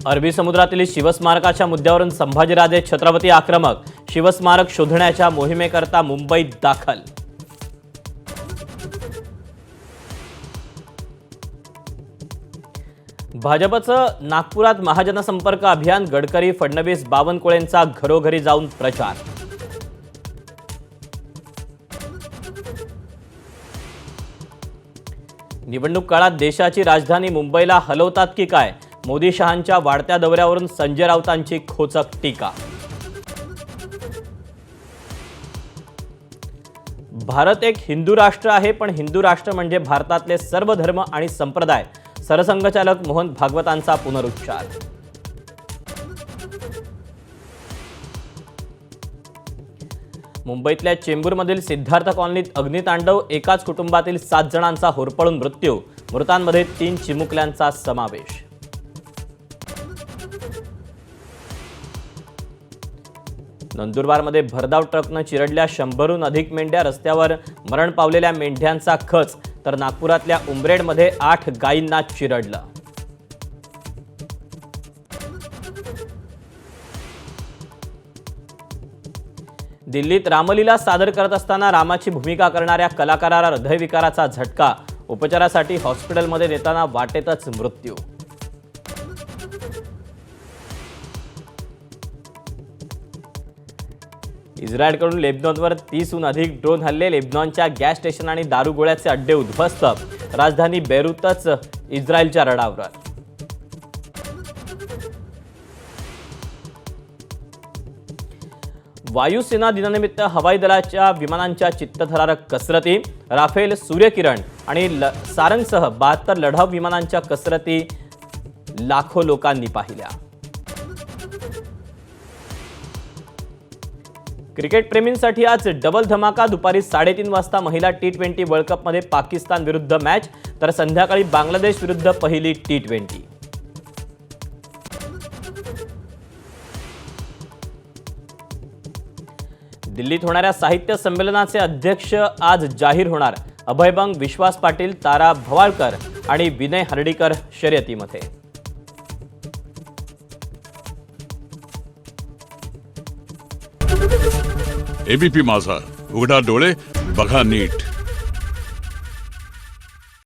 अरबी समुद्रातील शिवस्मारकाच्या मुद्द्यावरून संभाजीराजे छत्रपती आक्रमक, शिवस्मारक शोधण्याच्या मोहिमेकरता मुंबईत दाखल. भाजपचं नागपुरात महाजनसंपर्क अभियान, गडकरी, फडणवीस, बावनकुळेंचा घरोघरी जाऊन प्रचार. निवडणूक काळात देशाची राजधानी मुंबईला हलवतात की काय? मोदी शहांच्या वाढत्या दौऱ्यावरून संजय राऊतांची खोचक टीका. भारत एक हिंदू राष्ट्र आहे, पण हिंदू राष्ट्र म्हणजे भारतातले सर्व धर्म आणि संप्रदाय. सरसंघचालक मोहन भागवतांचा पुनरुच्चार. मुंबईतल्या चेंबूरमधील सिद्धार्थ कॉलनीत अग्नितांडव, एकाच कुटुंबातील 7 जणांचा होरपळून मृत्यू, मृतांमध्ये 3 चिमुकल्यांचा समावेश. नंदुरबारमध्ये भरधाव ट्रकनं चिरडल्या 100हून अधिक मेंढ्या, रस्त्यावर मरण पावलेल्या मेंढ्यांचा खच. तर नागपुरातल्या उमरेडमध्ये 8 गायींना चिरडलं. दिल्लीत रामलीला सादर करत असताना रामाची भूमिका करणाऱ्या कलाकाराला हृदयविकाराचा झटका, उपचारासाठी हॉस्पिटलमध्ये नेताना वाटेतच मृत्यू. इस्रायलकडून लेबनॉनवर 30हून अधिक ड्रोन हल्ले, लेबनॉनच्या गॅस स्टेशन आणि दारुगोळ्याचे अड्डे उद्ध्वस्त, राजधानी बेरूतच इस्रायलच्या रडावर. वायुसेना दिनानिमित्त हवाई दलाच्या विमानांच्या चित्तथरारक कसरती, राफेल, सूर्यकिरण आणि सारंगसह 72 लढाऊ विमानांच्या कसरती लाखो लोकांनी पाहिल्या. क्रिकेटप्रेमींसाठी आज डबल धमाका. दुपारी 3:30 वाजता महिला T20 वर्ल्ड कपमध्ये पाकिस्तान विरुद्ध मॅच, तर संध्याकाळी बांगलादेश विरुद्ध पहिली T20. दिल्लीत होणाऱ्या साहित्य संमेलनाचे अध्यक्ष आज जाहीर होणार. अभय बंग, विश्वास पाटील, तारा भवाळकर आणि विनय हर्डीकर शर्यतीमध्ये. एबीपी माझा, उघडा डोळे बघा नीट.